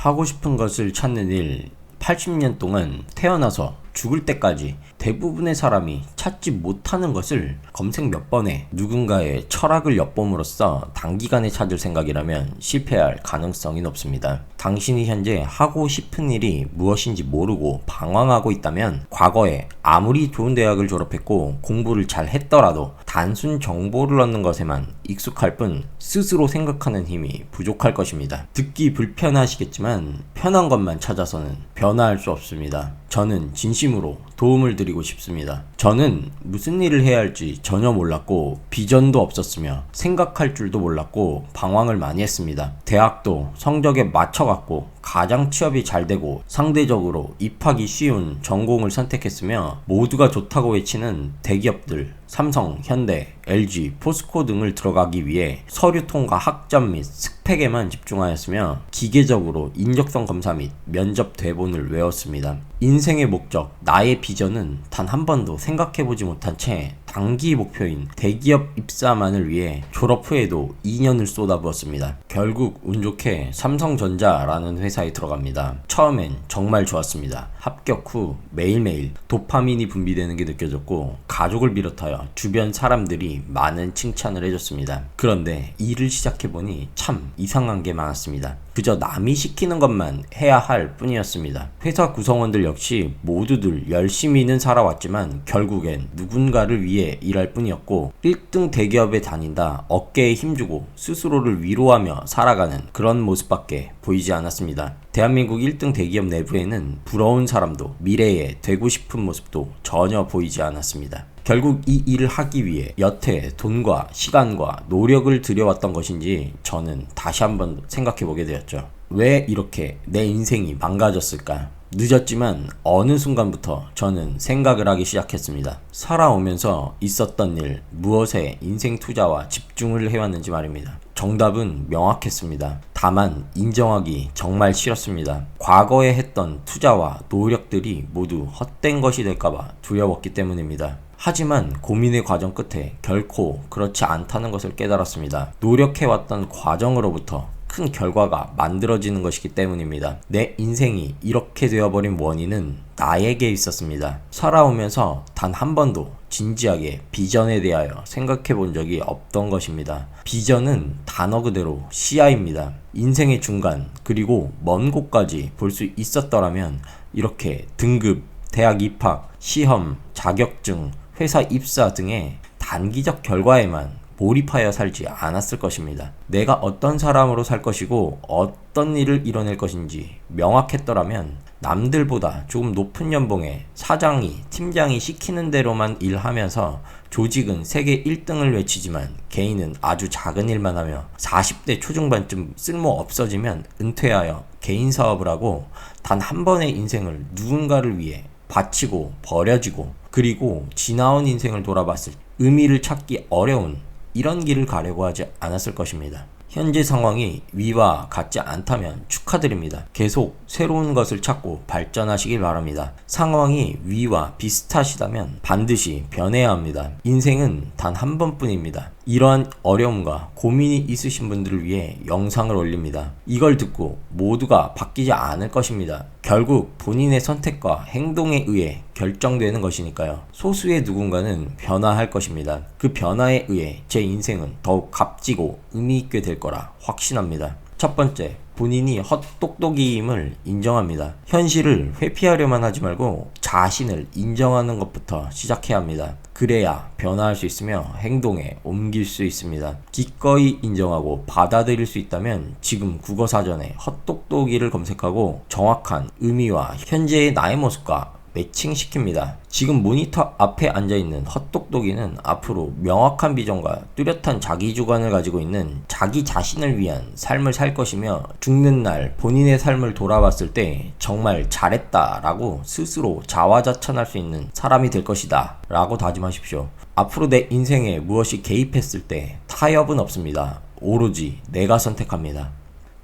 하고 싶은 것을 찾는 일. 80년 동안 태어나서 죽을 때까지 대부분의 사람이 찾지 못하는 것을 검색 몇 번에 누군가의 철학을 엿봄으로써 단기간에 찾을 생각이라면 실패할 가능성이 높습니다. 당신이 현재 하고 싶은 일이 무엇인지 모르고 방황하고 있다면 과거에 아무리 좋은 대학을 졸업했고 공부를 잘 했더라도 단순 정보를 얻는 것에만 익숙할 뿐 스스로 생각하는 힘이 부족할 것입니다. 듣기 불편하시겠지만 편한 것만 찾아서는 변화할 수 없습니다. 저는 진심으로 도움을 드리고 싶습니다. 저는 무슨 일을 해야 할지 전혀 몰랐고 비전도 없었으며 생각할 줄도 몰랐고 방황을 많이 했습니다. 대학도 성적에 맞춰갔고 가장 취업이 잘 되고 상대적으로 입학이 쉬운 전공을 선택했으며 모두가 좋다고 외치는 대기업들 삼성, 현대, LG, 포스코 등을 들어가기 위해 서류 통과 학점 및 스펙에만 집중하였으며 기계적으로 인적성 검사 및 면접 대본을 외웠습니다. 인생의 목적, 나의 비전은 단 한 번도 생각해보지 못한 채 단기 목표인 대기업 입사만을 위해 졸업 후에도 2년을 쏟아부었습니다. 결국 운 좋게 삼성전자라는 회사에 들어갑니다. 처음엔 정말 좋았습니다. 합격 후 매일매일 도파민이 분비되는 게 느껴졌고 가족을 비롯하여 주변 사람들이 많은 칭찬을 해줬습니다. 그런데 일을 시작해보니 참 이상한 게 많았습니다. 그저 남이 시키는 것만 해야 할 뿐이었습니다. 회사 구성원들 역시 모두들 열심히는 살아왔지만 결국엔 누군가를 위해 일할 뿐이었고 1등 대기업에 다닌다 어깨에 힘주고 스스로를 위로하며 살아가는 그런 모습밖에 보이지 않았습니다. 대한민국 1등 대기업 내부에는 부러운 사람도 미래에 되고 싶은 모습도 전혀 보이지 않았습니다. 결국 이 일을 하기 위해 여태 돈과 시간과 노력을 들여왔던 것인지 저는 다시 한번 생각해보게 되었죠. 왜 이렇게 내 인생이 망가졌을까? 늦었지만 어느 순간부터 저는 생각을 하기 시작했습니다. 살아오면서 있었던 일, 무엇에 인생 투자와 집중을 해왔는지 말입니다. 정답은 명확했습니다. 다만 인정하기 정말 싫었습니다. 과거에 했던 투자와 노력들이 모두 헛된 것이 될까봐 두려웠기 때문입니다. 하지만 고민의 과정 끝에 결코 그렇지 않다는 것을 깨달았습니다. 노력해왔던 과정으로부터 큰 결과가 만들어지는 것이기 때문입니다. 내 인생이 이렇게 되어버린 원인은 나에게 있었습니다. 살아오면서 단 한 번도 진지하게 비전에 대하여 생각해 본 적이 없던 것입니다. 비전은 단어 그대로 시야입니다. 인생의 중간 그리고 먼 곳까지 볼 수 있었더라면 이렇게 등급, 대학 입학, 시험, 자격증, 회사 입사 등의 단기적 결과에만 몰입하여 살지 않았을 것입니다. 내가 어떤 사람으로 살 것이고 어떤 일을 이뤄낼 것인지 명확했더라면 남들보다 조금 높은 연봉에 사장이, 팀장이 시키는 대로만 일하면서 조직은 세계 1등을 외치지만 개인은 아주 작은 일만 하며 40대 초중반쯤 쓸모 없어지면 은퇴하여 개인 사업을 하고 단 한 번의 인생을 누군가를 위해 바치고 버려지고 그리고 지나온 인생을 돌아봤을 의미를 찾기 어려운 이런 길을 가려고 하지 않았을 것입니다. 현재 상황이 위와 같지 않다면 축하드립니다. 계속 새로운 것을 찾고 발전하시길 바랍니다. 상황이 위와 비슷하시다면 반드시 변해야 합니다. 인생은 단 한 번뿐입니다. 이러한 어려움과 고민이 있으신 분들을 위해 영상을 올립니다. 이걸 듣고 모두가 바뀌지 않을 것입니다. 결국 본인의 선택과 행동에 의해 결정되는 것이니까요. 소수의 누군가는 변화할 것입니다. 그 변화에 의해 제 인생은 더욱 값지고 의미있게 될 거라 확신합니다. 첫 번째, 본인이 헛똑똑이임을 인정합니다. 현실을 회피하려만 하지 말고 자신을 인정하는 것부터 시작해야 합니다. 그래야 변화할 수 있으며 행동에 옮길 수 있습니다. 기꺼이 인정하고 받아들일 수 있다면 지금 국어사전에 헛똑똑이를 검색하고 정확한 의미와 현재의 나의 모습과 매칭시킵니다. 지금 모니터 앞에 앉아있는 헛똑똑이는 앞으로 명확한 비전과 뚜렷한 자기주관을 가지고 있는 자기 자신을 위한 삶을 살 것이며 죽는 날 본인의 삶을 돌아봤을 때 정말 잘했다 라고 스스로 자화자찬할 수 있는 사람이 될 것이다 라고 다짐하십시오. 앞으로 내 인생에 무엇이 개입했을 때 타협은 없습니다. 오로지 내가 선택합니다.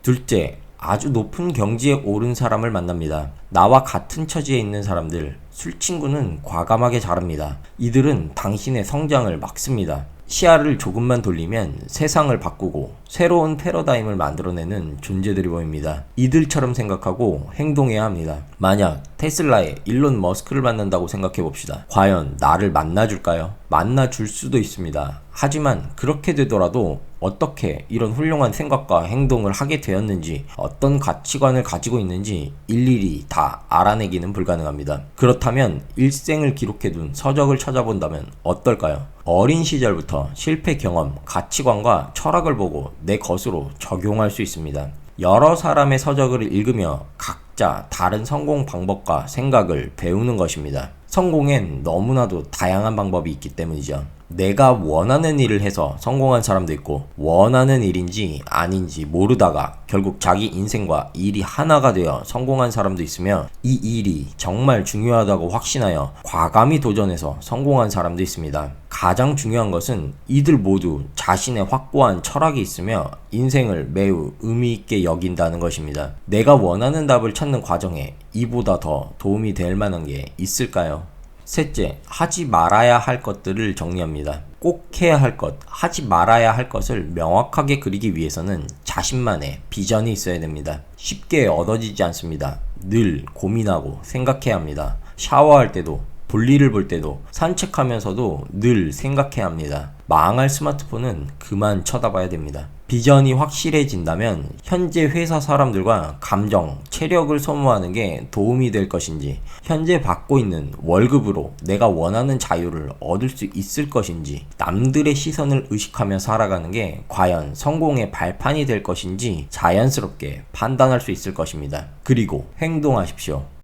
둘째, 아주 높은 경지에 오른 사람을 만납니다. 나와 같은 처지에 있는 사람들, 술친구는 과감하게 자릅니다. 이들은 당신의 성장을 막습니다. 시야를 조금만 돌리면 세상을 바꾸고 새로운 패러다임을 만들어내는 존재들이 보입니다. 이들처럼 생각하고 행동해야 합니다. 만약 테슬라의 일론 머스크를 만난다고 생각해봅시다. 과연 나를 만나줄까요? 만나줄 수도 있습니다. 하지만 그렇게 되더라도 어떻게 이런 훌륭한 생각과 행동을 하게 되었는지, 어떤 가치관을 가지고 있는지 일일이 다 알아내기는 불가능합니다. 그렇다면 일생을 기록해둔 서적을 찾아본다면 어떨까요? 어린 시절부터 실패 경험, 가치관과 철학을 보고 내 것으로 적용할 수 있습니다. 여러 사람의 서적을 읽으며 각자 다른 성공 방법과 생각을 배우는 것입니다. 성공엔 너무나도 다양한 방법이 있기 때문이죠. 내가 원하는 일을 해서 성공한 사람도 있고, 원하는 일인지 아닌지 모르다가 결국 자기 인생과 일이 하나가 되어 성공한 사람도 있으며, 이 일이 정말 중요하다고 확신하여 과감히 도전해서 성공한 사람도 있습니다. 가장 중요한 것은 이들 모두 자신의 확고한 철학이 있으며 인생을 매우 의미있게 여긴다는 것입니다. 내가 원하는 답을 찾는 과정에 이보다 더 도움이 될 만한 게 있을까요? 셋째, 하지 말아야 할 것들을 정리합니다. 꼭 해야 할 것, 하지 말아야 할 것을 명확하게 그리기 위해서는 자신만의 비전이 있어야 됩니다. 쉽게 얻어지지 않습니다. 늘 고민하고 생각해야 합니다. 샤워할 때도, 볼일을 볼 때도, 산책하면서도 늘 생각해야 합니다. 망할 스마트폰은 그만 쳐다봐야 됩니다. 비전이 확실해진다면 현재 회사 사람들과 감정, 체력을 소모하는 게 도움이 될 것인지, 현재 받고 있는 월급으로 내가 원하는 자유를 얻을 수 있을 것인지, 남들의 시선을 의식하며 살아가는 게 과연 성공의 발판이 될 것인지 자연스럽게 판단할 수 있을 것입니다. 그리고 행동하십시오.